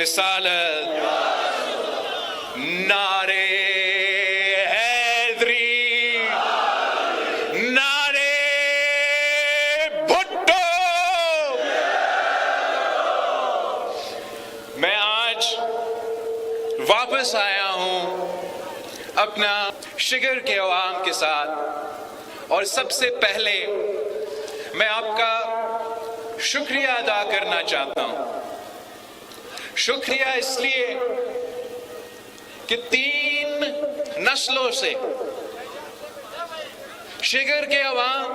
رسالت، نعرے حیدری، نعرے بھٹو۔ میں آج واپس آیا ہوں اپنا شگر کے عوام کے ساتھ، اور سب سے پہلے میں آپ کا شکریہ ادا کرنا چاہتا ہوں۔ شکریہ اس لیے کہ 3 نسلوں سے شگر کے عوام،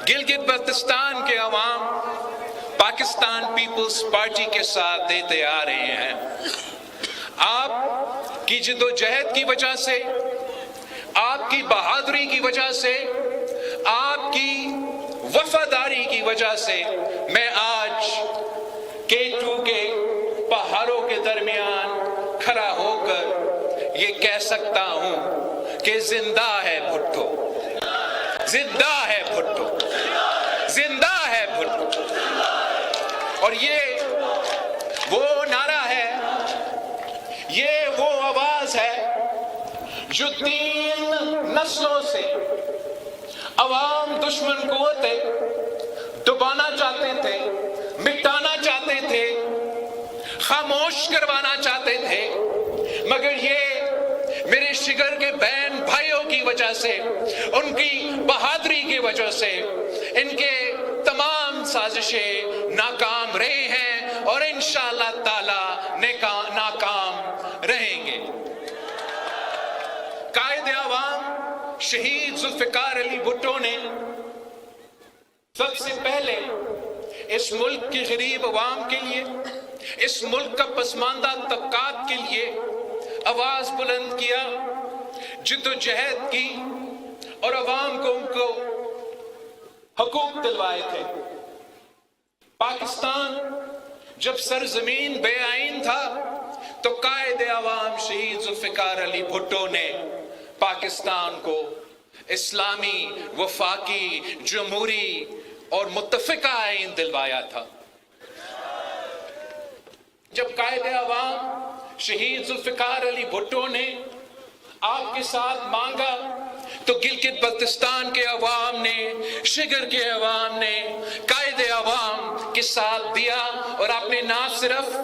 گلگت بلتستان کے عوام پاکستان پیپلز پارٹی کے ساتھ دیتے آ رہے ہیں۔ آپ کی جد و جہد کی وجہ سے، آپ کی بہادری کی وجہ سے، آپ کی وفاداری کی وجہ سے میں آج K2 کے پہاڑوں کے درمیان کھڑا ہو کر یہ کہہ سکتا ہوں کہ زندہ ہے بھٹو، زندہ ہے بھٹو، زندہ ہے بھٹو۔ اور یہ وہ نعرہ ہے، یہ وہ آواز ہے جو 3 نسلوں سے عوام دشمن قوتیں دبانا چاہتے تھے، مٹانا چاہتے تھے، خاموش کروانا چاہتے تھے، مگر یہ میرے شگر کے بہن بھائیوں کی وجہ سے، ان کی بہادری کی وجہ سے، ان کے تمام سازشیں ناکام رہے ہیں اور انشاءاللہ تعالی ناکام رہیں گے۔ قائد عوام شہید ذوالفقار علی بھٹو نے سب سے پہلے اس ملک کی غریب عوام کے لیے، اس ملک کا پسماندہ طبقات کے لیے آواز بلند کیا، جد و جہد کی، اور عوام کو ان کو حقوق دلوائے تھے۔ پاکستان جب سرزمین بے آئین تھا تو قائد عوام شہید ذوالفقار علی بھٹو نے پاکستان کو اسلامی، وفاقی، جمہوری اور متفقہ آئین دلوایا تھا۔ جب قائد عوام شہید ذوالفقار علی بھٹو نے آپ کے ساتھ مانگا تو گلگت بلتستان کے عوام نے، شگر کے عوام نے قائد عوام کے ساتھ دیا، اور آپ نے نہ صرف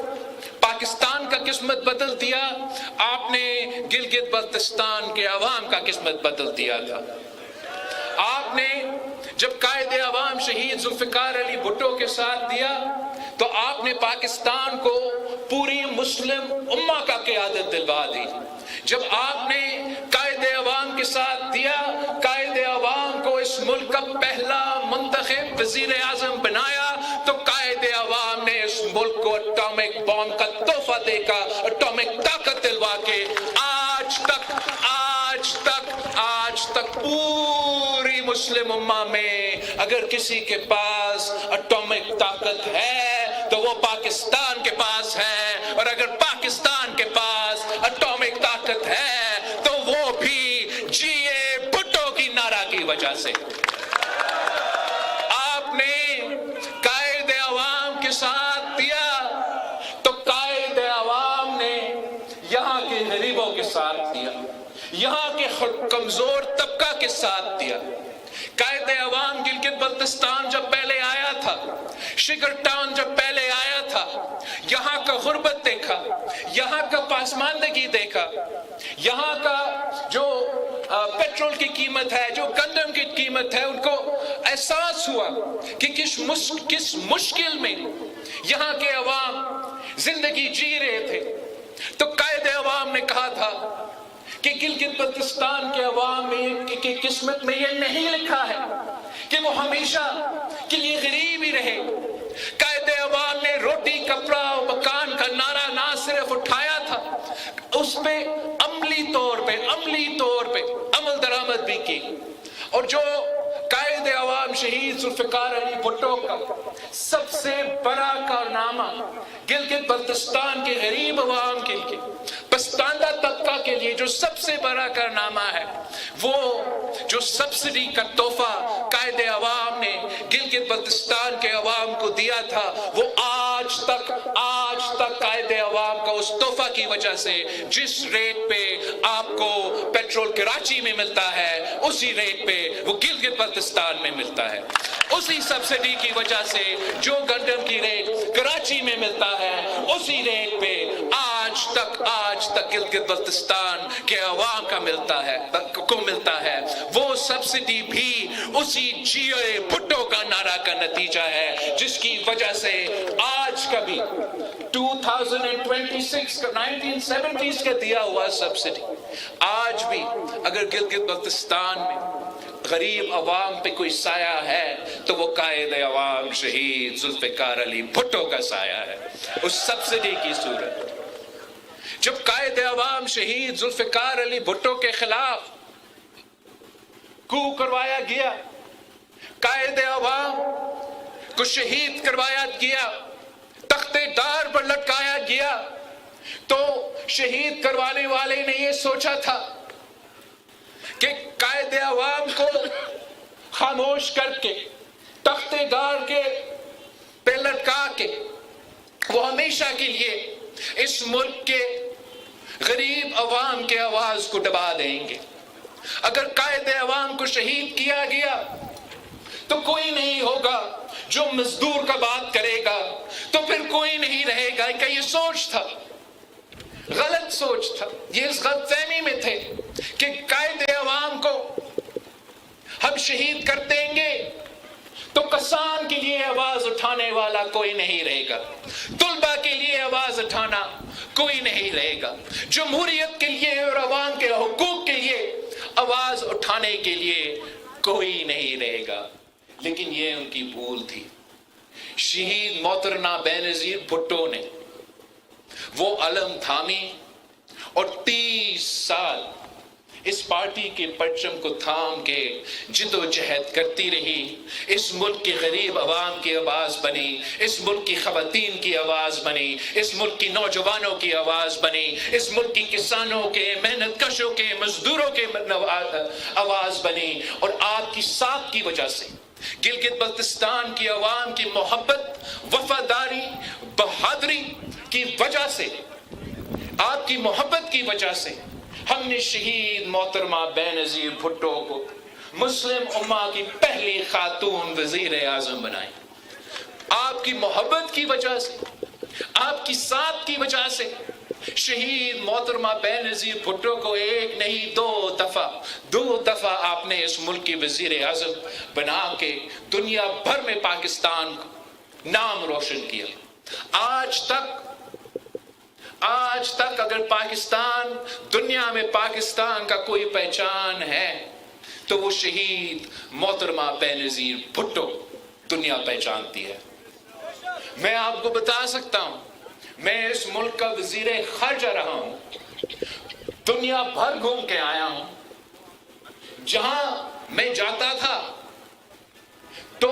پاکستان کا قسمت بدل دیا، آپ نے گلگت بلتستان کے عوام کا قسمت بدل دیا تھا۔ آپ نے جب قائد عوام شہید ذوالفقار علی بھٹو کے ساتھ دیا تو آپ نے پاکستان کو پوری مسلم امہ کا قیادت دلوا دی۔ جب آپ نے قائد عوام کے ساتھ دیا، قائد عوام کو اس ملک کا پہلا منتخب وزیر اعظم بنایا، تو قائد عوام نے اس ملک کو اٹامک بام کا تحفہ دے کر اٹامک طاقت دلوا کے آج تک پوری مسلم امہ میں اگر کسی کے پاس اٹامک طاقت ہے تو وہ پاکستان کے پاس ہے، اور اگر پاکستان کے پاس اٹامک طاقت ہے تو وہ بھی جی اے بھٹو کی نعرہ کی وجہ سے۔ آپ نے قائد عوام کے ساتھ دیا تو قائد عوام نے یہاں کے غریبوں کے ساتھ دیا، یہاں کے کمزور طبقہ کے ساتھ دیا۔ قائد عوام گلگت بلتستان جب پہلے آیا تھا، شگر ٹاؤن جب پہلے آیا تھا، یہاں کا غربت دیکھا، یہاں کا پاسماندگی دیکھا، یہاں کا جو پیٹرول کی قیمت ہے، جو گندم کی قیمت ہے، ان کو احساس ہوا کہ کس مشکل میں یہاں کے عوام زندگی جی رہے تھے۔ تو قائد عوام نے کہا تھا کہ گلگت بلتستان کے عوام میں کی قسمت میں یہ نہیں لکھا ہے کہ وہ ہمیشہ کے لیے غریب ہی رہے۔ قائد عوام نے روٹی، کپڑا اور مکان کا نعرہ نہ صرف اٹھایا تھا، اس پہ عملی طور پہ عمل درآمد بھی کی۔ اور جو قائد عوام شہید ذوالفقار علی بھٹو کا سب سے بڑا کارنامہ گلگت بلتستان کے غریب عوام کے لیے، پسماندہ طبقہ کے لیے جو سب سے بڑا کارنامہ ہے، وہ جو سبسڈی کا تحفہ قائد عوام نے گلگت بلتستان کے عوام کو دیا تھا وہ آج تک قائد عوام کا اس تحفہ کی وجہ سے جس ریٹ پہ آپ کو پیٹرول کراچی میں ملتا ہے اسی ریٹ پہ وہ گلگت بلتستان میں ملتا ہے. اسی سبسڈی کی وجہ سے جو گندم کی ریٹ کراچی میں ملتا ہے اسی ریٹ پہ آج تک گلگت بلتستان کے عوام کا ملتا ہے. وہ سبسڈی بھی اسی جیو بھٹو کا نعرہ کا نتیجہ ہے جس کی وجہ سے آج کا بھی 2026 کا 1970s کا دیا ہوا سبسڈی آج بھی اگر گلگت بلتستان میں غریب عوام پہ کوئی سایہ ہے تو وہ قائد عوام شہید ذوالفقار علی بھٹو کا سایہ ہے اس سبسڈی کی صورت. جب قائد عوام شہید ذوالفقار علی بھٹو کے خلاف کو کروایا گیا, قائد عوام کو شہید کروایا گیا, تختے دار پر لٹکایا گیا, تو شہید کروانے والے نے یہ سوچا تھا کہ قائد عوام کو خاموش کر کے تختے دار کے پہ لٹکا کے وہ ہمیشہ کے لیے اس ملک کے غریب عوام کے آواز کو دبا دیں گے. اگر قائد عوام کو شہید کیا گیا تو کوئی نہیں ہوگا جو مزدور کا بات کرے گا, تو پھر کوئی نہیں رہے گا. کہ یہ سوچ تھا, غلط سوچ تھا, یہ اس غلط فہمی میں تھے کہ قائد عوام کو ہم شہید کر دیں گے تو کسان کے لیے آواز اٹھانے والا کوئی نہیں رہے گا, طلبہ کے لیے آواز اٹھانا کوئی نہیں رہے گا, جمہوریت کے لیے اور عوام کے حقوق کے لیے آواز اٹھانے کے لیے کوئی نہیں رہے گا. لیکن یہ ان کی بھول تھی. شہید محترمہ بینظیر بھٹو نے وہ علم تھامی اور 30 سال اس پارٹی کے پرچم کو تھام کے جد و جہد کرتی رہی. اس ملک کے غریب عوام کی آواز بنی, اس ملک کی خواتین کی آواز بنی, اس ملک کی نوجوانوں کی آواز بنی, اس ملک کی کسانوں کے, محنت کشوں کے, مزدوروں کے آواز بنی. اور آپ کی ساتھ کی وجہ سے, گلگت بلتستان کی عوام کی محبت, وفاداری, بہادری کی وجہ سے, آپ کی محبت کی وجہ سے ہم نے شہید محترمہ بینظیر بھٹو کو مسلم امہ کی پہلی خاتون وزیر اعظم بنائی. آپ کی محبت کی وجہ سے, آپ کی ساتھ کی وجہ سے شہید محترمہ بینظیر بھٹو کو ایک نہیں دو دفعہ آپ نے اس ملک کی وزیر اعظم بنا کے دنیا بھر میں پاکستان کا نام روشن کیا. آج تک اگر پاکستان, دنیا میں پاکستان کا کوئی پہچان ہے تو وہ شہید محترمہ بینظیر بھٹو دنیا پہچانتی ہے. میں آپ کو بتا سکتا ہوں, میں اس ملک کا وزیر خارجہ رہا ہوں, دنیا بھر گھوم کے آیا ہوں. جہاں میں جاتا تھا تو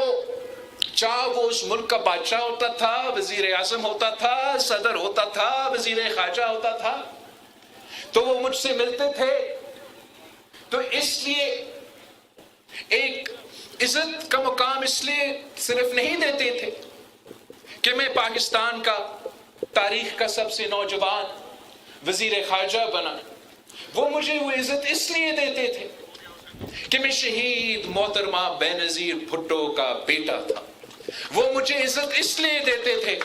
چاہے وہ اس ملک کا بادشاہ ہوتا تھا, وزیر اعظم ہوتا تھا, صدر ہوتا تھا, وزیر خارجہ ہوتا تھا, تو وہ مجھ سے ملتے تھے. تو اس لیے ایک عزت کا مقام اس لیے صرف نہیں دیتے تھے کہ میں پاکستان کا تاریخ کا سب سے نوجوان وزیر خارجہ بنا, وہ مجھے وہ عزت اس لیے دیتے تھے کہ میں شہید محترمہ بینظیر بھٹو کا بیٹا تھا. وہ مجھے عزت اس لیے دیتے تھے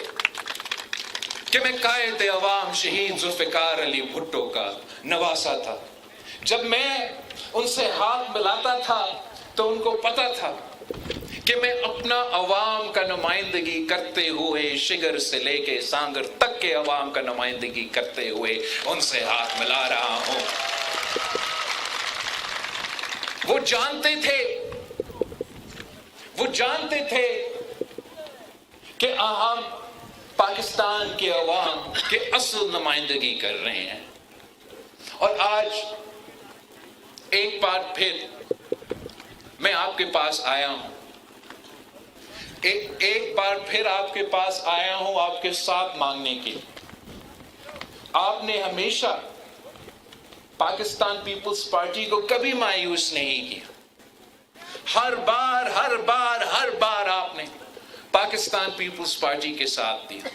کہ میں قائد عوام شہید ذوالفقار علی بھٹو کا نواسا تھا. جب میں ان سے ہاتھ ملاتا تھا تو ان کو پتا تھا کہ میں اپنا عوام کا نمائندگی کرتے ہوئے, شگر سے لے کے سانگر تک کے عوام کا نمائندگی کرتے ہوئے ان سے ہاتھ ملا رہا ہوں. وہ جانتے تھے کہ ہم پاکستان کے عوام کے اصل نمائندگی کر رہے ہیں. اور آج ایک بار پھر میں آپ کے پاس آیا ہوں, ایک بار پھر آپ کے پاس آیا ہوں آپ کے ساتھ مانگنے کے. آپ نے ہمیشہ پاکستان پیپلز پارٹی کو کبھی مایوس نہیں کیا, ہر بار آپ نے پاکستان پیپلز پارٹی کے ساتھ دیا.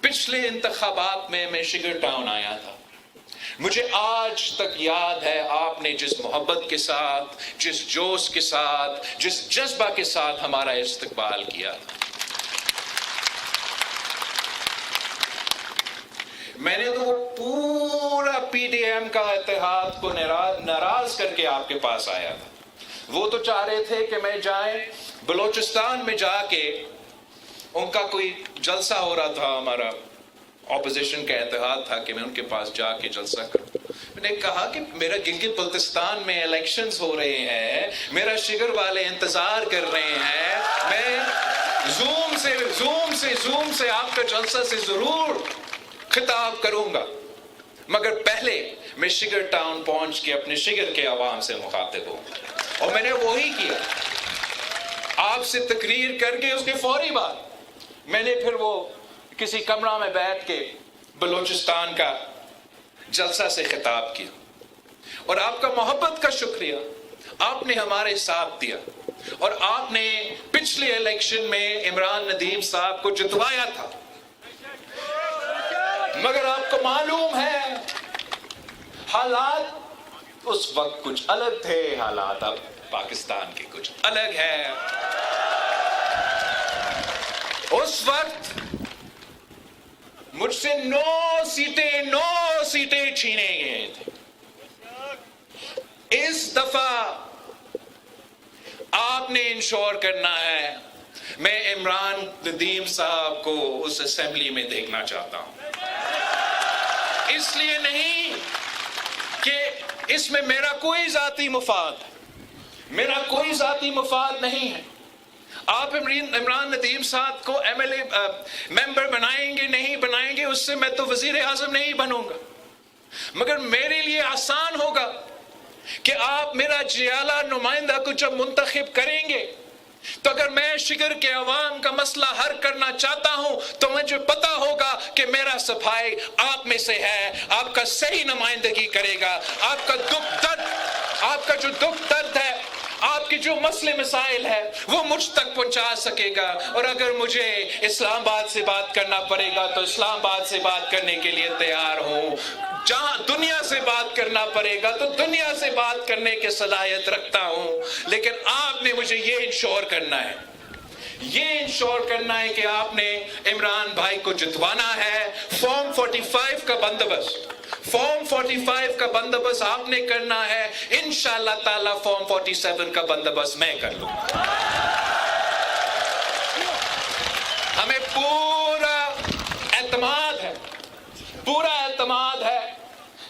پچھلے انتخابات میں شگر ٹاؤن آیا تھا. مجھے آج تک یاد ہے آپ نے جس محبت کے ساتھ، جس جوش کے ساتھ، جس جذبہ کے ساتھ ہمارا استقبال کیا تھا. میں نے تو پورا پی ڈی ایم کا اتحاد کو ناراض کر کے آپ کے پاس آیا تھا. وہ تو چاہ رہے تھے کہ میں جائیں بلوچستان میں جا کے، ان کا کوئی جلسہ ہو رہا تھا، ہمارا اپوزیشن کا اتحاد تھا کہ میں ان کے پاس جا کے جلسہ کروں. میں نے کہا کہ میرا گلگت بلتستان میں الیکشنز ہو رہے ہیں، میرا شگر والے انتظار کر رہے ہیں، میں زوم سے آپ کا جلسہ سے ضرور خطاب کروں گا، مگر پہلے میں شگر ٹاؤن پہنچ کے اپنے شگر کے عوام سے مخاطب ہوں. اور میں نے وہی کیا. آپ سے تقریر کر کے اس کے فوری بعد میں نے پھر وہ کسی کمرہ میں بیٹھ کے بلوچستان کا جلسہ سے خطاب کیا. اور آپ کا محبت کا شکریہ، آپ نے ہمارے ساتھ دیا اور آپ نے پچھلے الیکشن میں عمران ندیم صاحب کو جتوایا تھا. مگر آپ کو معلوم ہے حالات اس وقت کچھ الگ تھے، حالات اب پاکستان کے کچھ الگ ہے. اس وقت مجھ سے 9 سیٹیں چھینے گئے تھے. اس دفعہ آپ نے انشور کرنا ہے. میں عمران ندیم صاحب کو اس اسمبلی میں دیکھنا چاہتا ہوں. اس لیے نہیں کہ اس میں میرا کوئی ذاتی مفاد نہیں ہے. آپ عمران ندیم صاحب کو ایم ایل اے ممبر بنائیں گے نہیں بنائیں گے، اس سے میں تو وزیر اعظم نہیں بنوں گا. مگر میرے لیے آسان ہوگا کہ آپ میرا جیالہ نمائندہ کو جب منتخب کریں گے تو اگر میں شگر کے عوام کا مسئلہ حل کرنا چاہتا ہوں تو مجھے پتا ہوگا کہ میرا صفائی آپ میں سے ہے، آپ کا صحیح نمائندگی کرے گا، آپ کا جو دکھ درد ہے، آپ کے جو مسئلے مسائل ہے وہ مجھ تک پہنچا سکے گا. اور اگر مجھے اسلام آباد سے بات کرنا پڑے گا تو اسلام آباد سے بات کرنے کے لیے تیار ہوں. جہاں دنیا سے بات کرنا پڑے گا تو دنیا سے بات کرنے کی صلاحیت رکھتا ہوں. لیکن آپ نے مجھے یہ انشور کرنا ہے کہ آپ نے عمران بھائی کو جتوانا ہے. فارم 45 کا بندوبست آپ نے کرنا ہے. انشاءاللہ تعالی فارم 47 کا بندوبست میں کر لوں. ہمیں پورا اعتماد ہے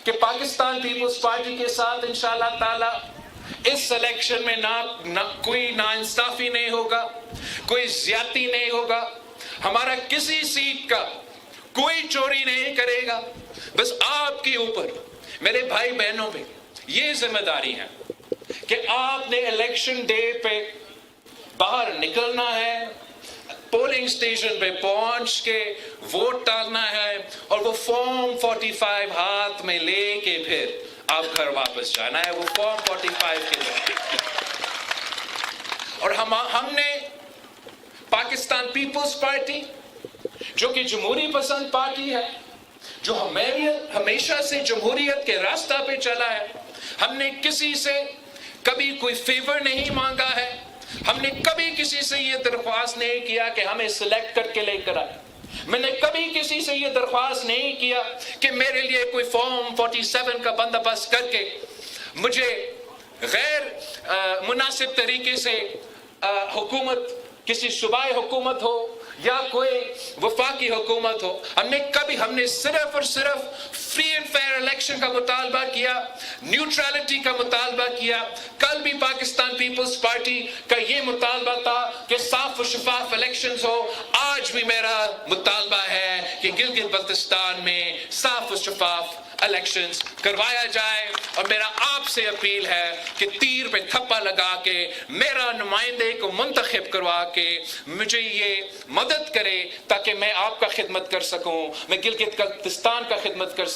کہ پاکستان پیپلز پارٹی کے ساتھ انشاءاللہ تعالی اس الیکشن میں کوئی ناانصافی نہیں ہوگا، کوئی زیادتی نہیں ہوگا. ہمارا کسی سیٹ کا کوئی چوری نہیں کرے گا. بس آپ کے اوپر میرے بھائی بہنوں پہ یہ ذمہ داری ہے کہ آپ نے الیکشن ڈے پہ باہر نکلنا ہے، پولنگ سٹیشن پہ پہنچ کے ووٹ ڈالنا ہے اور وہ فارم 45 ہاتھ میں لے کے پھر آپ گھر واپس جانا ہے. وہ فارم 45 کے ذریعے. اور ہم نے پاکستان پیپلز پارٹی جو کہ جمہوری پسند پارٹی ہے، جو ہمیشہ سے جمہوریت کے راستہ پہ چلا ہے، ہم نے کسی سے کبھی کوئی فیور نہیں مانگا ہے. ہم نے کبھی کسی سے یہ درخواست نہیں کیا کہ ہمیں سلیکٹ کر کے لے کر آئے. میں نے کبھی کسی سے یہ درخواست نہیں کیا کہ میرے لیے کوئی فارم 47 کا بندوبست کر کے مجھے غیر مناسب طریقے سے حکومت، کسی صوبائی حکومت ہو یا کوئی وفاقی حکومت ہو، ہم نے صرف اور صرف فری اینڈ فیئر الیکشن کا مطالبہ کیا، نیوٹرالٹی کا مطالبہ کیا. کل بھی پاکستان پیپلز پارٹی کا یہ مطالبہ تھا کہ صاف و شفاف الیکشنز ہو. آج بھی میرا مطالبہ ہے کہ گلگت بلتستان میں صاف و شفاف الیکشنز کروایا جائے. اور میرا آپ سے اپیل ہے کہ تیر پہ تھپا لگا کے میرا نمائندے کو منتخب کروا کے مجھے یہ مدد کرے تاکہ میں آپ کا خدمت کر سکوں، میں گلگت بلتستان کا خدمت کر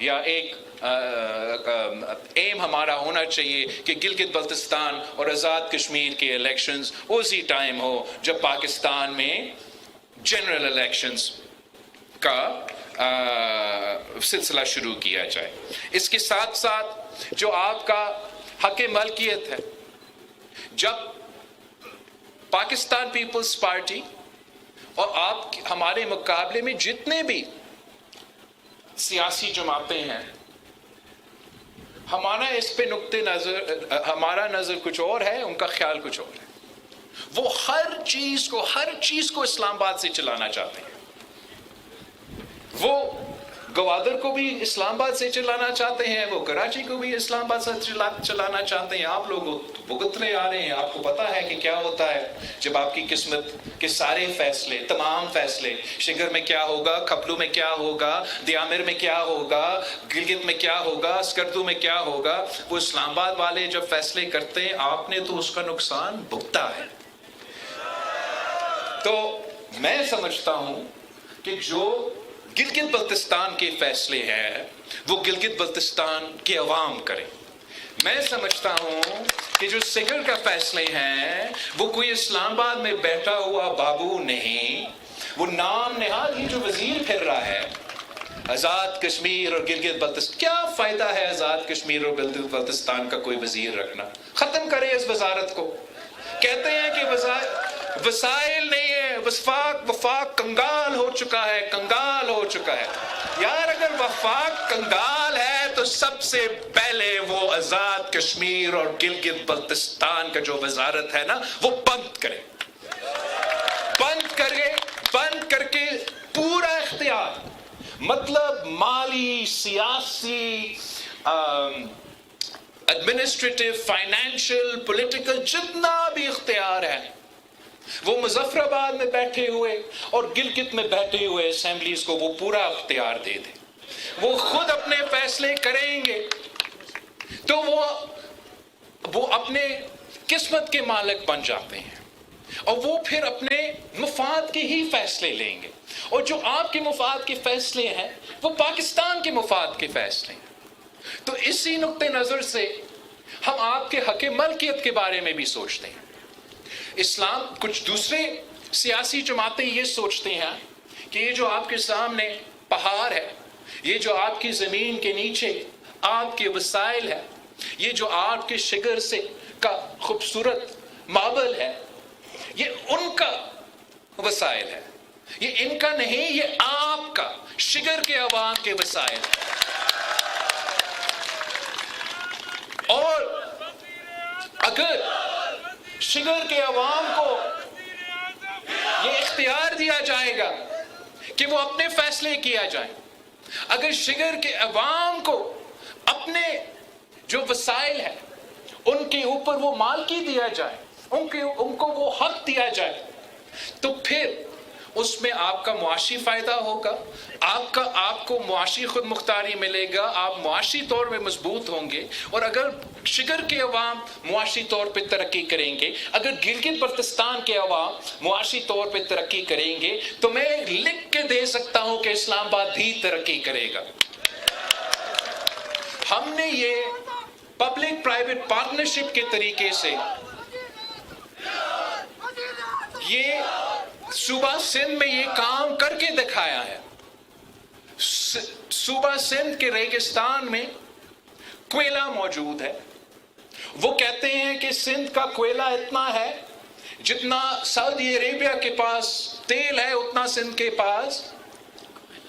یا ایک ایم ہمارا ہونا چاہیے کہ گلگت بلتستان اور آزاد کشمیر کے الیکشنز اسی ٹائم ہو جب پاکستان میں جنرل الیکشنز کا سلسلہ شروع کیا جائے. اس کے ساتھ ساتھ جو آپ کا حق ملکیت ہے، جب پاکستان پیپلز پارٹی اور آپ ہمارے مقابلے میں جتنے بھی سیاسی جماعتیں ہیں، ہمارا اس پہ ہمارا نظر کچھ اور ہے، ان کا خیال کچھ اور ہے. وہ ہر چیز کو اسلام آباد سے چلانا چاہتے ہیں. وہ گوادر کو بھی اسلام آباد سے چلانا چاہتے ہیں، وہ کراچی کو بھی اسلام آباد سے چلانا چاہتے ہیں. آپ لوگ بھگتنے آ رہے ہیں. آپ کو پتا ہے کہ کیا ہوتا ہے جب آپ کی قسمت کے سارے فیصلے، تمام فیصلے، شگر میں کیا ہوگا، کھپلو میں کیا ہوگا، دیامر میں کیا ہوگا، گلگت میں کیا ہوگا، اسکردو میں کیا ہوگا، وہ اسلام آباد والے جب فیصلے کرتے ہیں آپ نے تو اس کا نقصان بھگتا ہے. تو میں سمجھتا ہوں کہ جو گلگت بلتستان کے فیصلے ہیں وہ گلگت بلتستان کے عوام کریں. میں سمجھتا ہوں کہ جو سگر کا فیصلے ہیں وہ کوئی اسلام آباد میں بیٹھا ہوا بابو نہیں، وہ نام نہاد یہ جو وزیر پھر رہا ہے آزاد کشمیر اور گلگت بلتستان. کیا فائدہ ہے آزاد کشمیر اور گلگت بلتستان کا کوئی وزیر رکھنا؟ ختم کرے اس وزارت کو. کہتے ہیں کہ وسائل نہیں ہے، وفاق کنگال ہو چکا ہے. یار اگر وفاق کنگال ہے تو سب سے پہلے وہ آزاد کشمیر اور گلگت بلتستان کا جو وزارت ہے نا وہ بند کر کے پورا اختیار، مطلب مالی، سیاسی، ایڈمنسٹریٹو، فائنینشل، پولیٹیکل، جتنا بھی اختیار ہے وہ مظفر آباد میں بیٹھے ہوئے اور گلگت میں بیٹھے ہوئے اسمبلیز کو وہ پورا اختیار دے دیں. وہ خود اپنے فیصلے کریں گے تو وہ اپنے قسمت کے مالک بن جاتے ہیں اور وہ پھر اپنے مفاد کے ہی فیصلے لیں گے. اور جو آپ کے مفاد کے فیصلے ہیں وہ پاکستان کے مفاد کے فیصلے ہیں. تو اسی نقطۂ نظر سے ہم آپ کے حق ملکیت کے بارے میں بھی سوچتے ہیں. کچھ دوسرے سیاسی جماعتیں یہ سوچتے ہیں کہ یہ جو آپ کے سامنے پہاڑ ہے، یہ جو آپ کی زمین کے نیچے آپ کے وسائل ہے، یہ جو آپ کے شگر سے کا خوبصورت مابل ہے، یہ ان کا وسائل ہے، یہ ان کا نہیں، یہ آپ کا شگر کے عوام کے وسائل ہے. اور اگر شگر کے عوام کو یہ اختیار دیا جائے گا کہ وہ اپنے فیصلے کیا جائیں، اگر شگر کے عوام کو اپنے جو وسائل ہیں ان کے اوپر وہ مالکی دیا جائے، ان کو وہ حق دیا جائے، تو پھر اس میں آپ کا معاشی فائدہ ہوگا، آپ کو معاشی خود مختاری ملے گا، آپ معاشی طور پہ مضبوط ہوں گے. اور اگر شگر کے عوام معاشی طور پہ ترقی کریں گے، اگر گلگت بلتستان کے عوام معاشی طور پہ ترقی کریں گے، تو میں لکھ کے دے سکتا ہوں کہ اسلام آباد بھی ترقی کرے گا. ہم نے یہ پبلک پرائیویٹ پارٹنرشپ کے طریقے سے یہ صوبہ سندھ میں یہ کام کر کے دکھایا ہے. صوبہ سندھ کے ریگستان میں کوئلہ موجود ہے. وہ کہتے ہیں کہ سندھ کا کوئلہ اتنا ہے جتنا سعودی عربیہ کے پاس تیل ہے اتنا سندھ کے پاس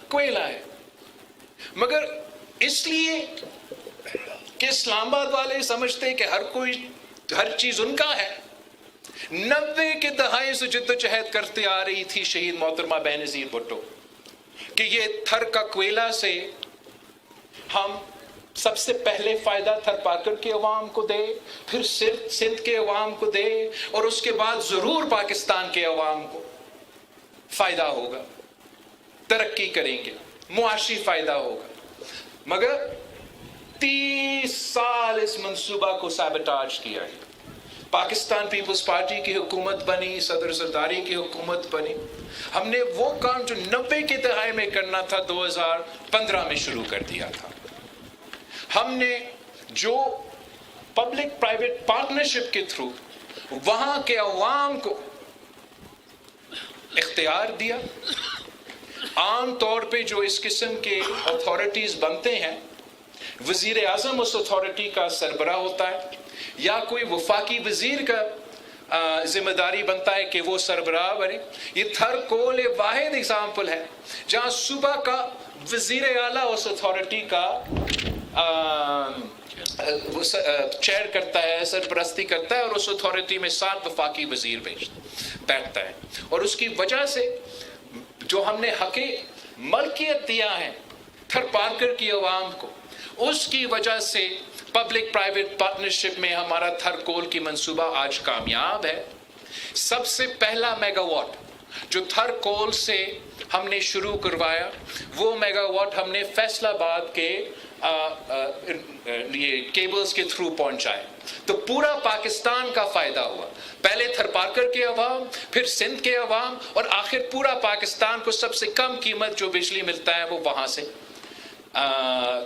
کوئلہ ہے. مگر اس لیے کہ اسلام آباد والے سمجھتے کہ ہر چیز ان کا ہے. 90 کے دہائی سے جدوجہد کرتے آ رہی تھی شہید محترمہ بینظیر بھٹو کہ یہ تھر کا کوئلہ سے ہم سب سے پہلے فائدہ تھر پاکر کے عوام کو دے، پھر سندھ کے عوام کو دے، اور اس کے بعد ضرور پاکستان کے عوام کو فائدہ ہوگا، ترقی کریں گے، معاشی فائدہ ہوگا. مگر 30 سال اس منصوبہ کو سیبوٹاج کیا ہے. پاکستان پیپلز پارٹی کی حکومت بنی، صدر زرداری کی حکومت بنی. ہم نے وہ کام جو 90 کے دہائی میں کرنا تھا 2015 میں شروع کر دیا تھا. ہم نے جو پبلک پرائیویٹ پارٹنرشپ کے تھرو وہاں کے عوام کو اختیار دیا. عام طور پہ جو اس قسم کے اتھارٹیز بنتے ہیں، وزیر اعظم اس اتھارٹی کا سربراہ ہوتا ہے یا کوئی وفاقی وزیر کا ذمہ داری بنتا ہے کہ وہ سربراہ بنے. یہ تھر کول واحد اگزامپل ہے جہاں صوبہ کا وزیر اعلیٰ اس اتھارٹی کا چیئر کرتا ہے، سرپرستی کرتا ہے، اور اس اتھارٹی میں 7 وفاقی وزیر بیٹھتا ہے. اور اس کی وجہ سے جو ہم نے حق ملکیت دیا ہے تھر پارکر کی عوام کو، اس کی وجہ سے پبلک پرائیویٹ پارٹنرشپ میں ہمارا تھر کول کی منصوبہ آج کامیاب ہے. سب سے پہلا میگا واٹ جو تھر کول سے ہم نے شروع کروایا، وہ میگا واٹ ہم نے فیصل آباد کے یہ کیبلز کے تھرو پہنچائے، تو پورا پاکستان کا فائدہ ہوا. پہلے تھر پارکر کے عوام، پھر سندھ کے عوام، اور آخر پورا پاکستان کو سب سے کم قیمت جو بجلی ملتا ہے وہ وہاں سے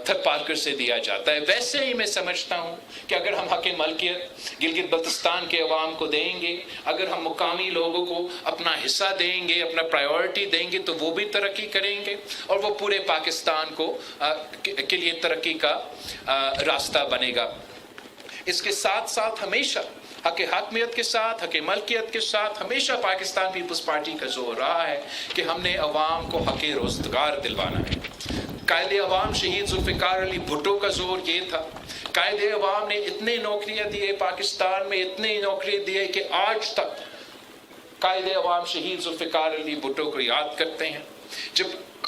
تھر پارکر سے دیا جاتا ہے. ویسے ہی میں سمجھتا ہوں کہ اگر ہم حق ملکیت گلگت بلتستان کے عوام کو دیں گے، اگر ہم مقامی لوگوں کو اپنا حصہ دیں گے، اپنا پرائیورٹی دیں گے، تو وہ بھی ترقی کریں گے اور وہ پورے پاکستان کو کے لیے ترقی کا راستہ بنے گا. اس کے ساتھ ساتھ ہمیشہ حق حاکمیت کے ساتھ، حق ملکیت کے ساتھ ہمیشہ پاکستان پیپلز پارٹی کا زور رہا ہے کہ ہم نے عوام کو حق روزگار دلوانا ہے. قائد عوام شہید ذوالفقار علی بھٹو کا زور یہ تھا. قائد عوام نے اتنے نوکریاں دیے پاکستان میں، اتنے نوکریاں دیے کہ آج تک قائد عوام شہید ذوالفقار علی بھٹو کو یاد کرتے ہیں.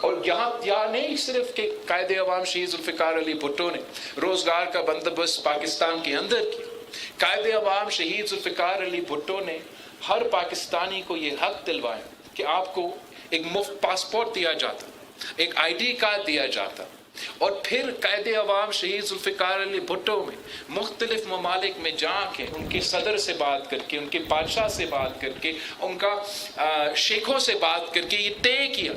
اور یہاں نہیں صرف کہ قائد عوام شہید ذوالفقار علی بھٹو نے روزگار کا بندوبست پاکستان کے اندر کیا، قائد عوام شہید ذوالفقار علی بھٹو نے ہر پاکستانی کو یہ حق دلوایا کہ آپ کو ایک مفت پاسپورٹ دیا جاتا، ایک آئی ڈی کارڈ دیا جاتا. اور پھر قائد عوام شہید ذوالفقار علی بھٹو میں مختلف ممالک میں جا کے ان کے صدر سے بات کر کے، ان کے بادشاہ سے بات کر کے، ان کا شیخوں سے بات کر کے یہ طے کیا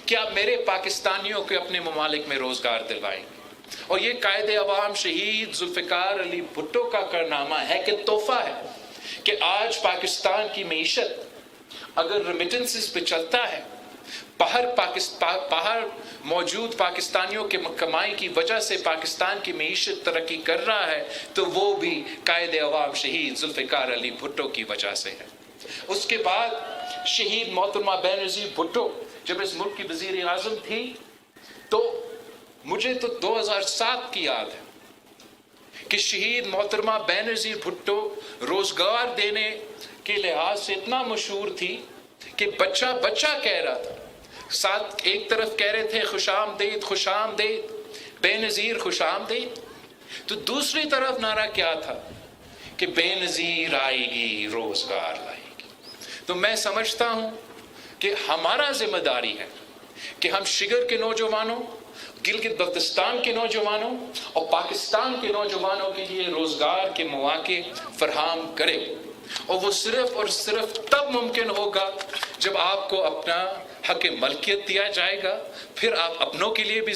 کہ آپ میرے پاکستانیوں کے اپنے ممالک میں روزگار دلوائیں گے. اور یہ قائد عوام شہید ذوالفقار علی بھٹو کا کارنامہ ہے کہ تحفہ ہے کہ آج پاکستان کی معیشت اگر ریمیٹنسز پہ چلتا ہے، باہر موجود پاکستانیوں کے کمائی کی وجہ سے پاکستان کی معیشت ترقی کر رہا ہے، تو وہ بھی قائد عوام شہید ذوالفقار علی بھٹو کی وجہ سے ہے. اس کے بعد شہید محترمہ بینظیر بھٹو جب اس ملک کی وزیر اعظم تھی، تو مجھے تو 2007 کی یاد ہے کہ شہید محترمہ بینظیر بھٹو روزگار دینے کے لحاظ سے اتنا مشہور تھی کہ بچہ بچہ کہہ رہا تھا. ساتھ ایک طرف کہہ رہے تھے خوش آمدید خوش آمدید بے نظیر خوش آمدید، تو دوسری طرف نعرہ کیا تھا کہ بے نظیر آئے گی روزگار لائے گی. تو میں سمجھتا ہوں کہ ہمارا ذمہ داری ہے کہ ہم شگر کے نوجوانوں، گلگت بلتستان کے نوجوانوں اور پاکستان کے نوجوانوں کے لیے روزگار کے مواقع فراہم کریں. اور وہ صرف اور صرف تب ممکن ہوگا جب آپ کو اپنا حق ملکیت دیا جائے گا. پھر آپ اپنوں کے لیے بھی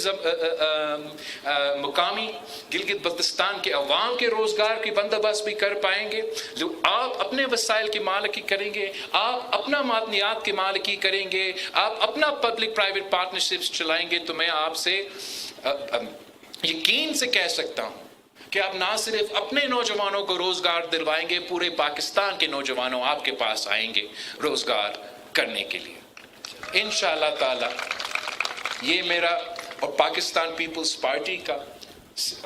مقامی گلگت بلتستان کے عوام کے روزگار کی بندوبست بھی کر پائیں گے. جو آپ اپنے وسائل کی مالکی کریں گے، آپ اپنا معدنیات کی مالکی کریں گے، آپ اپنا پبلک پرائیویٹ پارٹنرشپس چلائیں گے، تو میں آپ سے یقین سے کہہ سکتا ہوں کہ آپ نہ صرف اپنے نوجوانوں کو روزگار دلوائیں گے، پورے پاکستان کے نوجوانوں آپ کے پاس آئیں گے روزگار کرنے کے لیے انشاءاللہ تعالی. یہ میرا اور پاکستان پیپلز پارٹی کا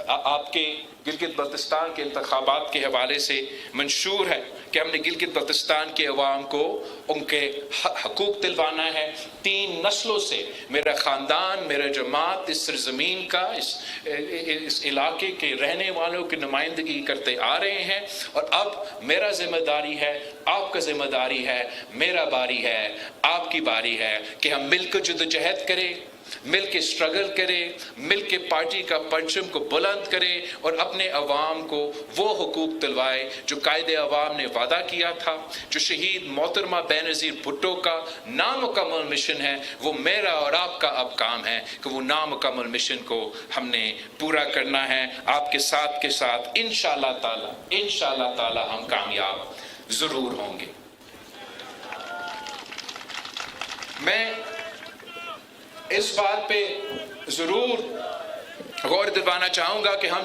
آپ کے گلگت بلتستان کے انتخابات کے حوالے سے منشور ہے کہ ہم نے گلگت بلتستان کے عوام کو ان کے حقوق دلوانا ہے. 3 نسلوں سے میرا خاندان، میرا جماعت اس سرزمین کا، اس علاقے کے رہنے والوں کی نمائندگی کرتے آ رہے ہیں، اور اب میرا ذمہ داری ہے، آپ کا ذمہ داری ہے، میرا باری ہے، آپ کی باری ہے کہ ہم مل کر جدوجہد کریں مل کے اسٹرگل کرے، مل کے پارٹی کا پرچم کو بلند کرے اور اپنے عوام کو وہ حقوق دلوائے جو قائد عوام نے وعدہ کیا تھا، جو شہید محترمہ بینظیر بھٹو کا نامکمل مشن ہے۔ وہ میرا اور آپ کا اب کام ہے کہ وہ نامکمل مشن کو ہم نے پورا کرنا ہے۔ آپ کے ساتھ انشاءاللہ تعالی ہم کامیاب ضرور ہوں گے۔ میں اس بات پہ ضرور غور دلوانا چاہوں گا کہ ہم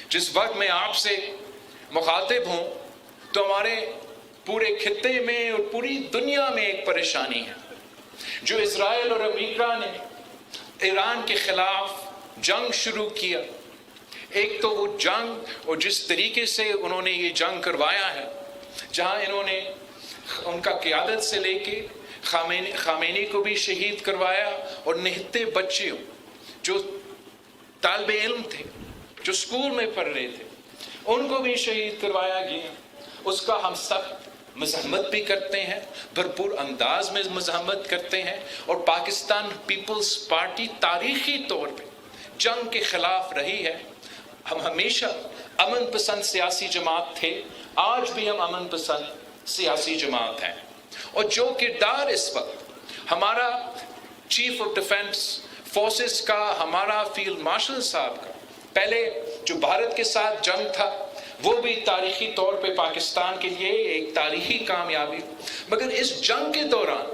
جس وقت میں آپ سے مخاطب ہوں تو ہمارے پورے خطے میں اور پوری دنیا میں ایک پریشانی ہے۔ جو اسرائیل اور امریکہ نے ایران کے خلاف جنگ شروع کیا، ایک تو وہ جنگ اور جس طریقے سے انہوں نے یہ جنگ کروایا ہے، جہاں انہوں نے ان کا قیادت سے لے کے خامینی کو بھی شہید کروایا، اور نہتے بچے جو طالب علم تھے، جو اسکول میں پڑھ رہے تھے، ان کو بھی شہید کروایا گیا۔ اس کا ہم سخت مذمت بھی کرتے ہیں، بھرپور انداز میں مذمت کرتے ہیں، اور پاکستان پیپلز پارٹی تاریخی طور پہ جنگ کے خلاف رہی ہے۔ ہم ہمیشہ امن پسند سیاسی جماعت تھے، آج بھی ہم امن پسند سیاسی جماعت ہیں۔ اور جو کردار اس وقت ہمارا چیف آف ڈیفنس فورسز کا، ہمارا فیلڈ مارشل صاحب کا پہلے جو بھارت کے ساتھ جنگ تھا، وہ بھی تاریخی طور پہ پاکستان کے لیے ایک تاریخی کامیابی، مگر اس جنگ کے دوران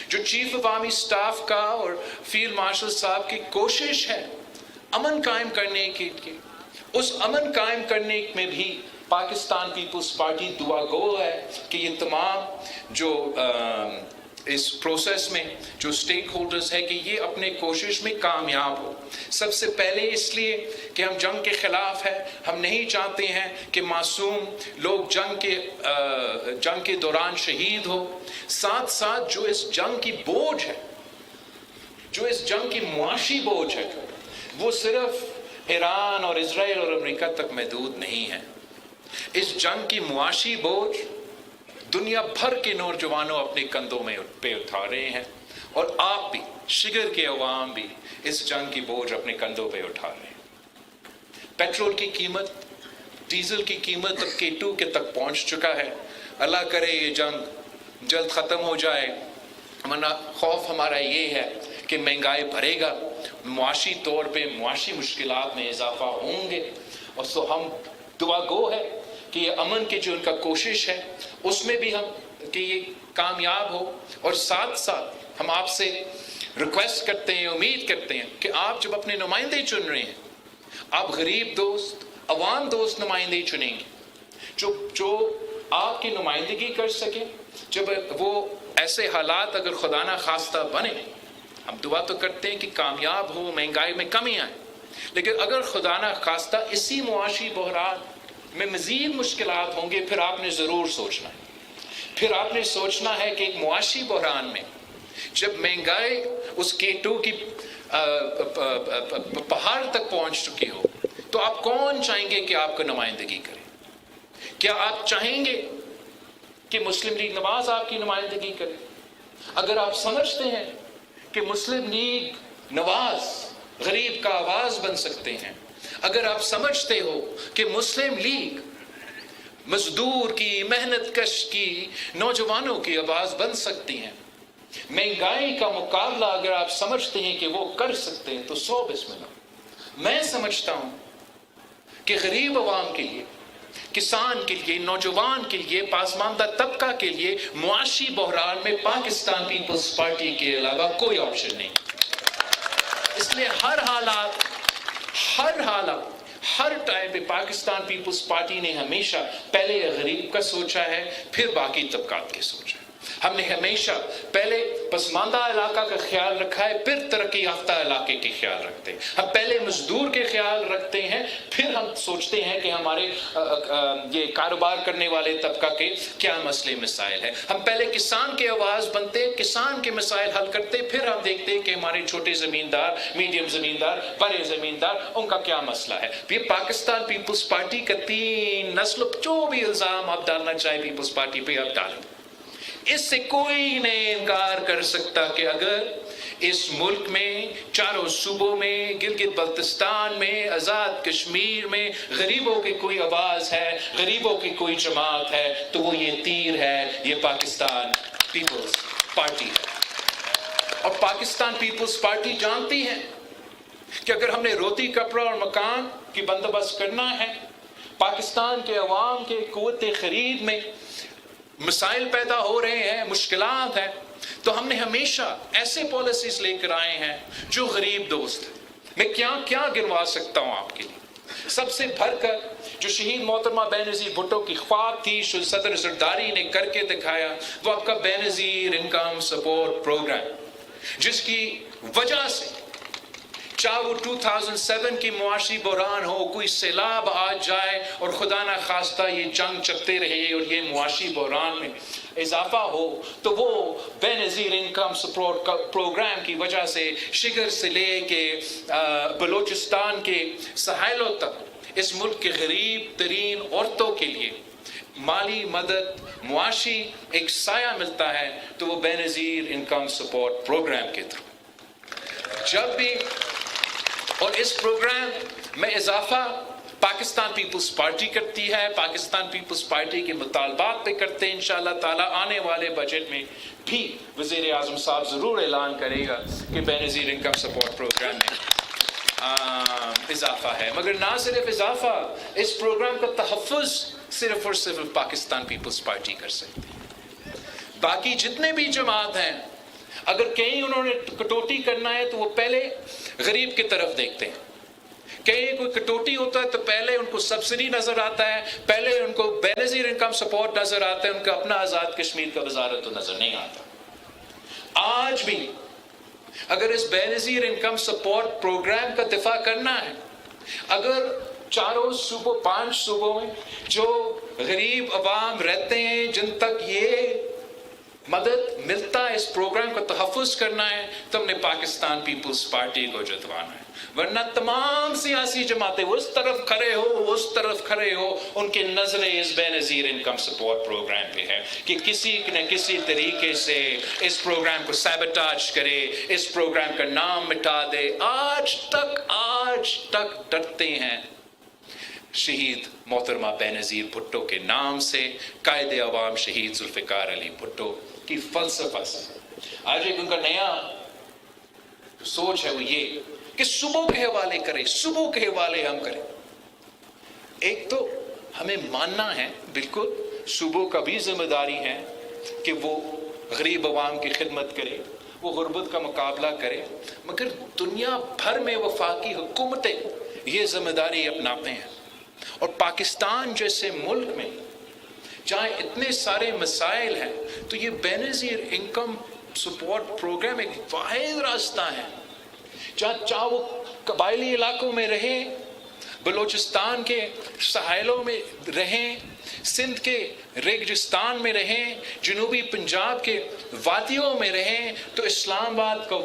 جو چیف آف آرمی سٹاف کا اور فیلڈ مارشل صاحب کی کوشش ہے امن قائم کرنے کی، اس امن قائم کرنے میں بھی پاکستان پیپلز پارٹی دعا گو ہے کہ یہ تمام جو اس پروسیس میں جو سٹیک ہولڈرز ہے کہ یہ اپنے کوشش میں کامیاب ہو۔ سب سے پہلے اس لیے کہ ہم جنگ کے خلاف ہیں، ہم نہیں چاہتے ہیں کہ معصوم لوگ جنگ کے دوران شہید ہو۔ ساتھ ساتھ جو اس جنگ کی بوجھ ہے، جو اس جنگ کی معاشی بوجھ ہے، وہ صرف ایران اور اسرائیل اور امریکہ تک محدود نہیں ہے۔ اس جنگ کی معاشی بوجھ دنیا بھر کے نوجوانوں اپنے کندھوں میں پہ اٹھا رہے ہیں، اور آپ بھی، شگر کے عوام بھی اس جنگ کی بوجھ اپنے کندھوں پہ اٹھا رہے ہیں۔ پیٹرول کی قیمت، ڈیزل کی قیمت اب K2 کے تک پہنچ چکا ہے۔ اللہ کرے یہ جنگ جلد ختم ہو جائے، ورنہ خوف ہمارا یہ ہے کہ مہنگائی بڑھے گا، معاشی طور پہ معاشی مشکلات میں اضافہ ہوں گے، اور سو ہم دعا گو ہے کہ یہ امن کی جو ان کا کوشش ہے اس میں بھی ہم کہ یہ کامیاب ہو۔ اور ساتھ ساتھ ہم آپ سے ریکویسٹ کرتے ہیں، امید کرتے ہیں کہ آپ جب اپنے نمائندے چن رہے ہیں، آپ غریب دوست، عوام دوست نمائندے چنیں گے جو آپ کی نمائندگی کر سکیں۔ جب وہ ایسے حالات اگر خدا نہ خواستہ بنے، ہم دعا تو کرتے ہیں کہ کامیاب ہو، مہنگائی میں کمی آئے، لیکن اگر خدا نہ خواستہ اسی معاشی بحران میں مزید مشکلات ہوں گے، پھر آپ نے ضرور سوچنا ہے، پھر آپ نے سوچنا ہے کہ ایک معاشی بحران میں جب مہنگائی اس K2 کی پہاڑ تک پہنچ چکی ہو، تو آپ کون چاہیں گے کہ آپ کو نمائندگی کرے؟ کیا آپ چاہیں گے کہ مسلم لیگ نواز آپ کی نمائندگی کرے؟ اگر آپ سمجھتے ہیں کہ مسلم لیگ نواز غریب کا آواز بن سکتے ہیں، اگر آپ سمجھتے ہو کہ مسلم لیگ مزدور کی، محنت کش کی، نوجوانوں کی آواز بن سکتی ہیں، مہنگائی کا مقابلہ اگر آپ سمجھتے ہیں کہ وہ کر سکتے ہیں، تو 100 بسم اللہ۔ میں سمجھتا ہوں کہ غریب عوام کے لیے، کسان کے لیے، نوجوان کے لیے، پسماندہ طبقہ کے لیے معاشی بحران میں پاکستان پیپلز پارٹی کے علاوہ کوئی آپشن نہیں۔ اس لیے ہر حالات، ہر ٹائم پہ پاکستان پیپلز پارٹی نے ہمیشہ پہلے غریب کا سوچا ہے، پھر باقی طبقات کے سوچا ہے۔ ہم نے ہمیشہ پہلے پسماندہ علاقہ کا خیال رکھا ہے، پھر ترقی یافتہ علاقے کے خیال رکھتے ہیں۔ ہم پہلے مزدور کے خیال رکھتے ہیں، پھر ہم سوچتے ہیں کہ ہمارے یہ کاروبار کرنے والے طبقہ کے کیا مسئلے مسائل ہیں۔ ہم پہلے کسان کے آواز بنتے، کسان کے مسائل حل کرتے، پھر ہم دیکھتے ہیں کہ ہمارے چھوٹے زمیندار، میڈیم زمیندار، بڑے زمیندار، ان کا کیا مسئلہ ہے۔ یہ پاکستان پیپلز پارٹی کا 3 نسل، جو بھی الزام آپ ڈالنا چاہیں پیپلز پارٹی پہ آپ ڈالیں، اس سے کوئی نہیں انکار کر سکتا کہ اگر اس ملک میں چاروں صوبوں میں، گلگت بلتستان میں، آزاد کشمیر میں غریبوں کی کوئی آواز ہے، غریبوں کی کوئی جماعت ہے تو وہ یہ تیر ہے، یہ پاکستان پیپلز پارٹی ہے۔ اور پاکستان پیپلز پارٹی جانتی ہے کہ اگر ہم نے روٹی کپڑا اور مکان کی بندوبست کرنا ہے، پاکستان کے عوام کے قوت خرید میں مسائل پیدا ہو رہے ہیں، مشکلات ہیں، تو ہم نے ہمیشہ ایسے پالیسیز لے کر آئے ہیں جو غریب دوست ہیں۔ میں کیا گنوا سکتا ہوں آپ کے لیے؟ سب سے بڑھ کر جو شہید محترمہ بینظیر بھٹو کی خواب تھی، صدر زرداری نے کر کے دکھایا، وہ آپ کا بینظیر انکم سپورٹ پروگرام، جس کی وجہ سے چاہے وہ 2007 کی معاشی بحران ہو، کوئی سیلاب آ جائے اور خدا نہ خواستہ یہ جنگ چلتے رہے اور یہ معاشی بحران میں اضافہ ہو، تو وہ بینظیر انکم سپورٹ پروگرام کی وجہ سے شگر سے لے کے بلوچستان کے ساحلوں تک اس ملک کے غریب ترین عورتوں کے لیے مالی مدد، معاشی ایک سایہ ملتا ہے، تو وہ بینظیر انکم سپورٹ پروگرام کے تھرو۔ جب بھی اور اس پروگرام میں اضافہ پاکستان پیپلز پارٹی کرتی ہے، پاکستان پیپلز پارٹی کے مطالبات پہ کرتے ہیں۔ انشاءاللہ تعالیٰ آنے والے بجٹ میں بھی وزیر اعظم صاحب ضرور اعلان کرے گا کہ بینظیر انکم سپورٹ پروگرام میں اضافہ ہے۔ مگر نہ صرف اضافہ، اس پروگرام کا تحفظ صرف اور صرف پاکستان پیپلز پارٹی کر سکتی ہے۔ باقی جتنے بھی جماعت ہیں، اگر کہیں انہوں نے کٹوتی کرنا ہے تو وہ پہلے غریب کی طرف دیکھتے ہیں۔ کہیں کوئی کٹوتی ہوتا ہے تو پہلے ان کو سبسڈی نظر آتا ہے، پہلے ان کو بینظیر انکم سپورٹ نظر آتا ہے، ان کا اپنا آزاد کشمیر کا وزارت تو نظر نہیں آتا۔ آج بھی اگر اس بینظیر انکم سپورٹ پروگرام کا دفاع کرنا ہے، اگر چاروں صوبوں، 5 صوبوں میں جو غریب عوام رہتے ہیں، جن تک یہ مدد ملتا ہے، اس پروگرام کا تحفظ کرنا ہے، تو ہم نے پاکستان پیپلز پارٹی کو جتوانا ہے۔ ورنہ تمام سیاسی جماعتیں وہ اس طرف کھڑے ہو، اس طرف کھڑے ہو، ان کے نظریں اس بینظیر انکم سپورٹ پروگرام پہ ہے کہ کسی نہ کسی طریقے سے اس پروگرام کو سیبوٹاج کرے، اس پروگرام کا نام مٹا دے۔ آج تک ڈرتے ہیں شہید محترمہ بینظیر بھٹو کے نام سے، قائد عوام شہید ذوالفقار علی بھٹو کی فلسفہ سے۔ آج ایک ان کا نیا سوچ ہے، وہ یہ کہ صوبوں کے حوالے کریں، صوبوں کے حوالے ہم کریں۔ ایک تو ہمیں ماننا ہے، بالکل صوبوں کا بھی ذمہ داری ہے کہ وہ غریب عوام کی خدمت کرے، وہ غربت کا مقابلہ کرے، مگر دنیا بھر میں وفاقی حکومتیں یہ ذمہ داری اپناتے ہیں۔ اور پاکستان جیسے ملک میں جہاں اتنے سارے مسائل ہیں، تو یہ بینظیر انکم سپورٹ پروگرام ایک واحد راستہ ہے جہاں چاہے وہ قبائلی علاقوں میں رہیں، بلوچستان کے ساحلوں میں رہیں، سندھ کے ریگستان میں رہیں، جنوبی پنجاب کے وادیوں میں رہیں، تو اسلام آباد کا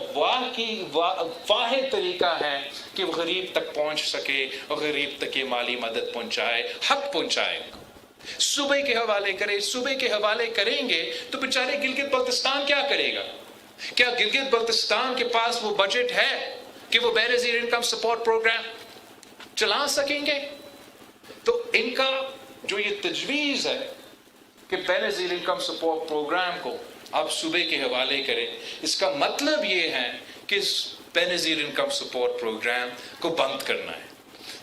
واحد طریقہ ہے کہ وہ غریب تک پہنچ سکے اور غریب تک یہ مالی مدد پہنچائے، حق پہنچائے۔ صوبے کے حوالے کرے، صوبے کے حوالے کریں گے تو بیچارے گلگت بلتستان کیا کرے گا؟ کیا گلگت بلتستان کے پاس وہ بجٹ ہے کہ وہ بینظیر انکم سپورٹ پروگرام چلا سکیں گے؟ تو ان کا جو یہ تجویز ہے کہ بینظیر انکم سپورٹ پروگرام کو آپ صوبے کے حوالے کریں، اس کا مطلب یہ ہے کہ اس بینظیر انکم سپورٹ پروگرام کو بند کرنا ہے۔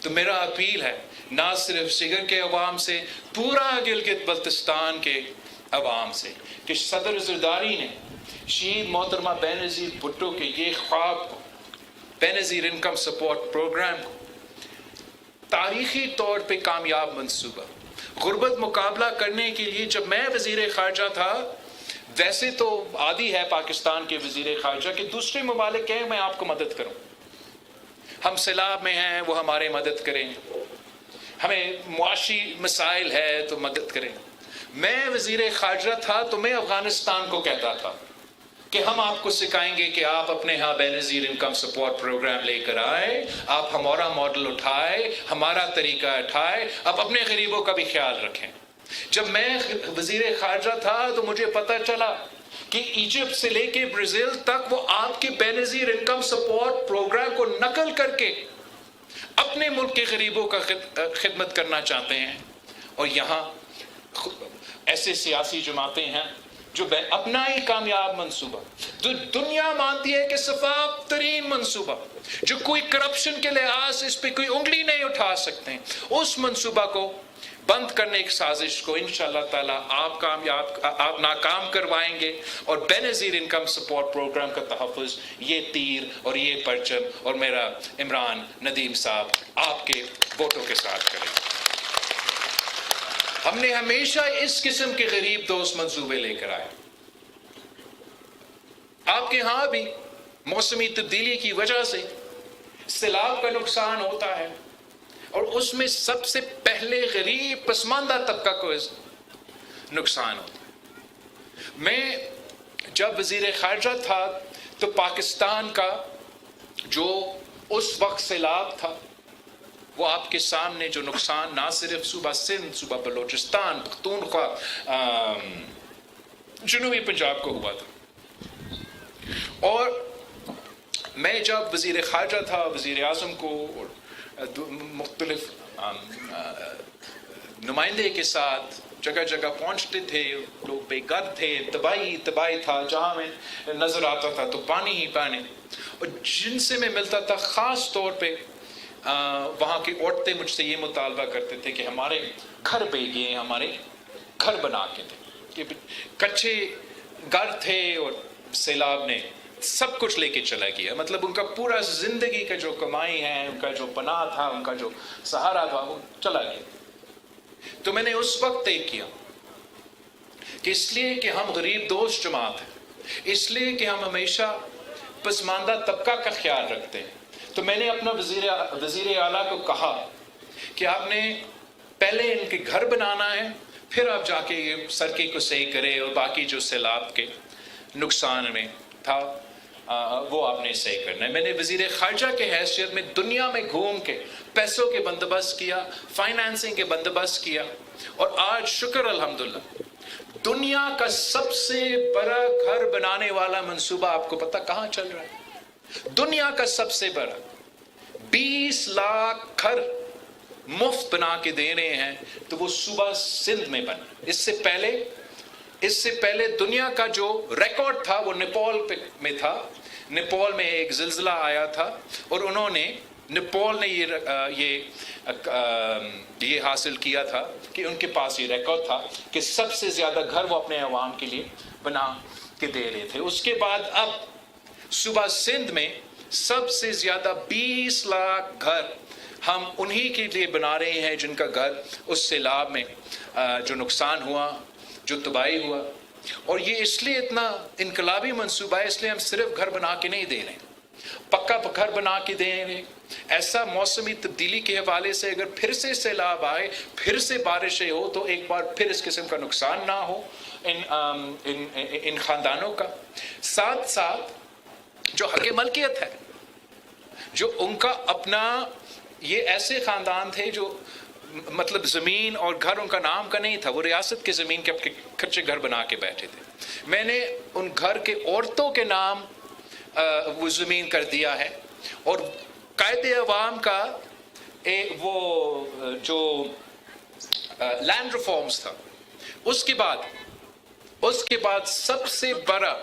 تو میرا اپیل ہے نہ صرف شگر کے عوام سے، پورا گلگت بلتستان کے عوام سے، کہ صدر زرداری نے شہید محترمہ بینظیر بھٹو کے یہ خواب کو، بینظیر انکم سپورٹ پروگرام کو تاریخی طور پہ کامیاب منصوبہ، غربت مقابلہ کرنے کے لیے، جب میں وزیر خارجہ تھا، ویسے تو عادی ہے پاکستان کے وزیر خارجہ کہ دوسرے ممالک کہیں میں آپ کو مدد کروں، ہم سیلاب میں ہیں وہ ہمارے مدد کریں، ہمیں معاشی مسائل ہے تو مدد کریں۔ میں وزیر خارجہ تھا تو میں افغانستان کو کہتا تھا کہ ہم آپ کو سکھائیں گے کہ آپ اپنے ہاں بینظیر انکم سپورٹ پروگرام لے کر آئے، آپ ہمارا ماڈل اٹھائے، ہمارا طریقہ اٹھائے، آپ اپنے غریبوں کا بھی خیال رکھیں۔ جب میں وزیر خارجہ تھا تو مجھے پتہ چلا کہ ایجپٹ سے لے کے برازیل تک وہ آپ کے بے نظیر انکم سپورٹ پروگرام کو نقل کر کے اپنے ملک کے غریبوں کا خدمت کرنا چاہتے ہیں. اور یہاں ایسے سیاسی جماعتیں ہیں جو اپنا ہی کامیاب منصوبہ، جو دنیا مانتی ہے کہ شفاف ترین منصوبہ، جو کوئی کرپشن کے لحاظ سے اس پہ کوئی انگلی نہیں اٹھا سکتے ہیں، اس منصوبہ کو بند کرنے کی سازش کو انشاءاللہ تعالیٰ آپ ناکام کروائیں گے. اور بے نظیر انکم سپورٹ پروگرام کا تحفظ یہ تیر اور یہ پرچم اور میرا عمران ندیم صاحب آپ کے ووٹوں کے ساتھ کریں. ہم نے ہمیشہ اس قسم کے غریب دوست منصوبے لے کر آئے. آپ کے ہاں بھی موسمی تبدیلی کی وجہ سے سیلاب کا نقصان ہوتا ہے، اور اس میں سب سے پہلے غریب پسماندہ طبقہ کو نقصان ہوتا ہے. میں جب وزیر خارجہ تھا تو پاکستان کا جو اس وقت سیلاب تھا وہ آپ کے سامنے جو نقصان نہ صرف صوبہ سندھ، صوبہ بلوچستان، پختونخوا، جنوبی پنجاب کو ہوا تھا. اور میں جب وزیر خارجہ تھا، وزیر اعظم کو اور مختلف نمائندے کے ساتھ جگہ جگہ پہنچتے تھے، لوگ بے گھر تھے، تباہی تھا، جہاں میں نظر آتا تھا تو پانی ہی پانی. اور جن سے میں ملتا تھا خاص طور پہ وہاں کی عورتیں مجھ سے یہ مطالبہ کرتے تھے کہ ہمارے گھر بھیجیے، ہمارے گھر بنا کے دیں. کہ کچے گھر تھے اور سیلاب نے سب کچھ لے کے چلا گیا. مطلب ان کا پورا زندگی کا جو کمائی ہے، ان کا جو پناہ تھا، ان کا جو سہارا تھا، وہ چلا گیا. تو میں نے اس وقت طے کیا کہ اس لیے کہ ہم غریب دوست جماعت ہیں، اس لیے کہ ہم ہمیشہ پسماندہ طبقہ کا خیال رکھتے ہیں، تو میں نے اپنا وزیر اعلیٰ کو کہا کہ آپ نے پہلے ان کے گھر بنانا ہے، پھر آپ جا کے یہ سڑکیں کو صحیح کرے اور باقی جو سیلاب کے نقصان میں تھا وہ آپ نے صحیح کرنا ہے. میں نے وزیر خارجہ کے حیثیت میں دنیا میں گھوم کے پیسوں کے بندوبست کیا، فائنانسنگ کے بندوبست کیا، اور آج شکر الحمدللہ دنیا کا سب سے بڑا گھر بنانے والا منصوبہ آپ کو پتہ کہاں چل رہا ہے؟ دنیا کا سب سے بڑا 20 لاکھ گھر مفت بنا کے دے رہے ہیں، تو وہ صوبہ سندھ میں بنا. اس سے پہلے دنیا کا جو ریکارڈ تھا وہ نیپال میں تھا. نیپال میں ایک زلزلہ آیا تھا اور نیپال نے یہ حاصل کیا تھا کہ ان کے پاس یہ ریکارڈ تھا کہ سب سے زیادہ گھر وہ اپنے عوام کے لیے بنا کے دے رہے تھے. اس کے بعد اب صوبہ سندھ میں سب سے زیادہ 20 لاکھ گھر ہم انہی کے لیے بنا رہے ہیں جن کا گھر اس سیلاب میں جو نقصان ہوا، جو تباہی ہوا. اور یہ اس لیے اتنا انقلابی منصوبہ ہے، اس لیے ہم صرف گھر بنا کے نہیں دے رہے ہیں، پکا گھر بنا کے دے رہے ہیں. ایسا موسمی تبدیلی کے حوالے سے اگر پھر سے سیلاب آئے، پھر سے بارشیں ہو، تو ایک بار پھر اس قسم کا نقصان نہ ہو ان خاندانوں کا. ساتھ ساتھ جو حق ملکیت ہے، جو ان کا اپنا، یہ ایسے خاندان تھے جو مطلب زمین اور گھر ان کا نام کا نہیں تھا، وہ ریاست کے زمین کے کچے گھر بنا کے بیٹھے تھے. میں نے ان گھر کے عورتوں کے نام وہ زمین کر دیا ہے. اور قائد عوام کا وہ جو لینڈ ریفارمز تھا، اس کے بعد سب سے بڑا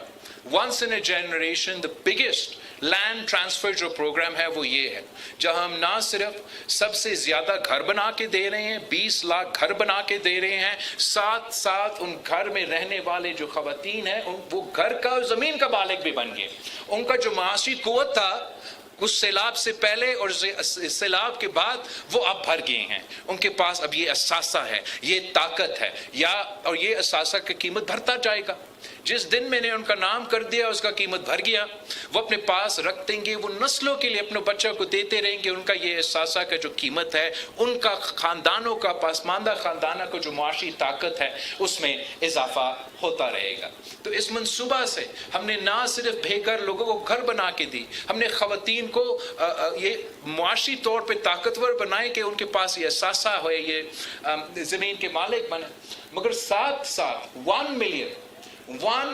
once in a generation the biggest land transfer جو پروگرام ہے وہ یہ ہے، جہاں ہم نہ صرف سب سے زیادہ گھر بنا کے دے رہے ہیں، 20 لاکھ گھر بنا کے دے رہے ہیں، ساتھ ساتھ ان گھر میں رہنے والے جو خواتین ہیں وہ گھر کا زمین کا مالک بھی بن گئے. ان کا جو معاشی قوت تھا اس سیلاب سے پہلے اور سیلاب کے بعد وہ اب بھر گئے ہیں. ان کے پاس اب یہ اثاثہ ہے، یہ طاقت ہے، اور یہ اثاثہ کی قیمت بھرتا جائے گا. جس دن میں نے ان کا نام کر دیا اس کا قیمت بھر گیا، وہ اپنے پاس رکھ دیں گے، وہ نسلوں کے لیے اپنے بچوں کو دیتے رہیں گے. ان کا یہ اثاثہ کا جو قیمت ہے، ان کا خاندانوں کا، پسماندہ خاندانوں کو جو معاشی طاقت ہے اس میں اضافہ ہوتا رہے گا. تو اس منصوبہ سے ہم نے نہ صرف بے گھر لوگوں کو گھر بنا کے دی، ہم نے خواتین کو یہ معاشی طور پہ طاقتور بنائے کہ ان کے پاس یہ اثاثہ ہوئے، یہ زمین کے مالک بنے. مگر ساتھ ساتھ 1 ملین 1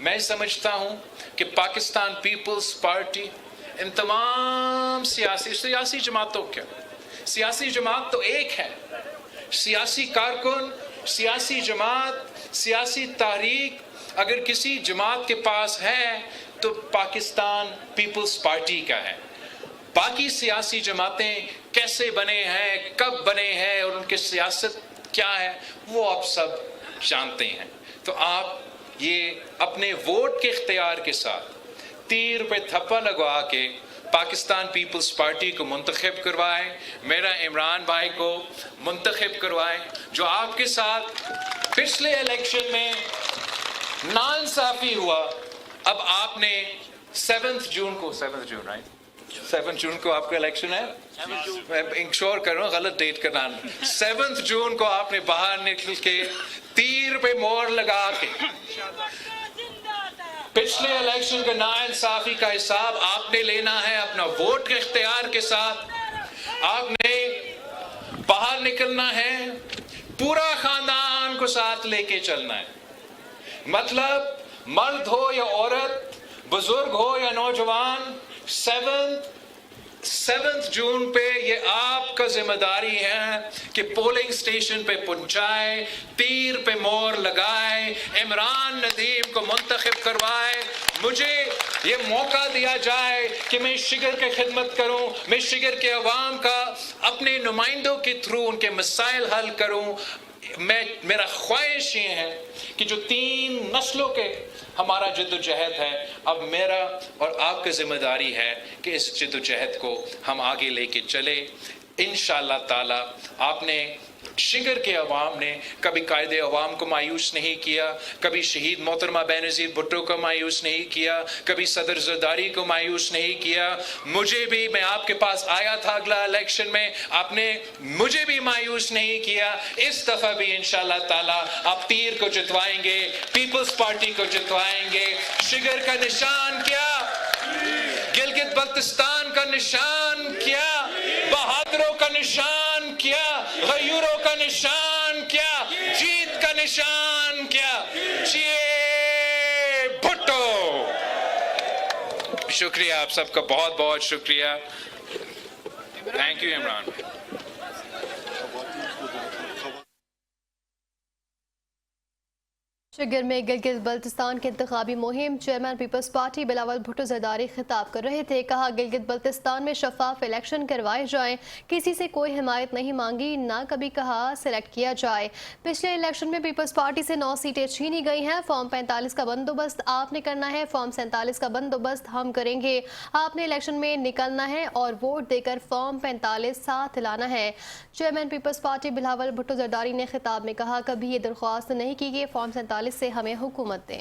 میں سمجھتا ہوں کہ پاکستان پیپلز پارٹی ان تمام سیاسی جماعتوں کے سیاسی جماعت تو ایک ہے، سیاسی کارکن، سیاسی جماعت، سیاسی تحریک اگر کسی جماعت کے پاس ہے تو پاکستان پیپلز پارٹی کا ہے۔ باقی سیاسی جماعتیں کیسے بنے ہیں، کب بنے ہیں اور ان کی سیاست کیا ہے وہ آپ سب جانتے ہیں۔ تو آپ یہ اپنے ووٹ کے اختیار کے ساتھ تیر پہ تھپا لگوا کے پاکستان پیپلز پارٹی کو منتخب کروائیں، میرا عمران بھائی کو منتخب کروائیں، جو آپ کے ساتھ پچھلے الیکشن میں ناانصافی ہوا۔ اب آپ نے 7 جون کو آپ کا الیکشن ہے، میں انشور کر رہا ہوں غلط ڈیٹ کا نام، 7 جون کو آپ نے باہر نکل کے تیر پہ مور لگا کے پچھلے الیکشن کا ناانصافی کا حساب آپ نے لینا ہے اپنا ووٹ کے اختیار کے ساتھ۔ آپ نے باہر نکلنا ہے، پورا خاندان کو ساتھ لے کے چلنا ہے، مطلب مرد ہو یا عورت، بزرگ ہو یا نوجوان، 7 جون پہ یہ آپ کا ذمہ داری ہے کہ پولنگ سٹیشن پہ پہنچائے، تیر پہ مور لگائے، عمران ندیم کو منتخب کروائے، مجھے یہ موقع دیا جائے کہ میں شگر کی خدمت کروں، میں شگر کے عوام کا اپنے نمائندوں کے تھرو ان کے مسائل حل کروں۔ میرا خواہش یہ ہے کہ جو 3 نسلوں کے ہمارا جد و جہد ہے، اب میرا اور آپ کی ذمہ داری ہے کہ اس جد و جہد کو ہم آگے لے کے چلے۔ انشاءاللہ تعالی آپ نے شگر کے عوام نے کبھی قائد عوام کو مایوس نہیں کیا، کبھی شہید محترمہ بینظیر بھٹو کو مایوس نہیں کیا، کبھی صدر زرداری کو مایوس نہیں کیا۔ مجھے بھی، میں آپ کے پاس آیا تھا اگلا الیکشن میں، آپ نے مجھے بھی مایوس نہیں کیا۔ اس دفعہ بھی انشاءاللہ تعالی آپ تیر کو جتوائیں گے، پیپلز پارٹی کو جتوائیں گے۔ شگر کا نشان کیا؟ گلگت بلتستان کا نشان کیا؟ بہادروں کا نشان کیا؟ غیوروں کا نشان کیا؟ جیت کا نشان کیا؟ بھٹو۔ شکریہ آپ سب کا، بہت بہت شکریہ۔ Thank you Imran. شگر میں گلگت بلتستان کے انتخابی مہم، چیئرمین پیپلز پارٹی بلاول بھٹو زرداری خطاب کر رہے تھے۔ کہا گلگت بلتستان میں شفاف الیکشن کروائے جائیں، کسی سے کوئی حمایت نہیں مانگی، نہ کبھی کہا سلیکٹ کیا جائے۔ پچھلے الیکشن میں پیپلز پارٹی سے 9 سیٹیں چھینی گئی ہیں۔ فارم 45 کا بندوبست آپ نے کرنا ہے، فارم 47 کا بندوبست ہم کریں گے۔ آپ نے الیکشن میں نکلنا ہے اور ووٹ دے کر فارم 45 ساتھ لانا ہے۔ چیئرمین پیپلز پارٹی بلاول بھٹو زرداری نے خطاب میں کہا، کبھی یہ درخواست نہیں کی کہ فارم 47 سے ہمیں حکومت دیں۔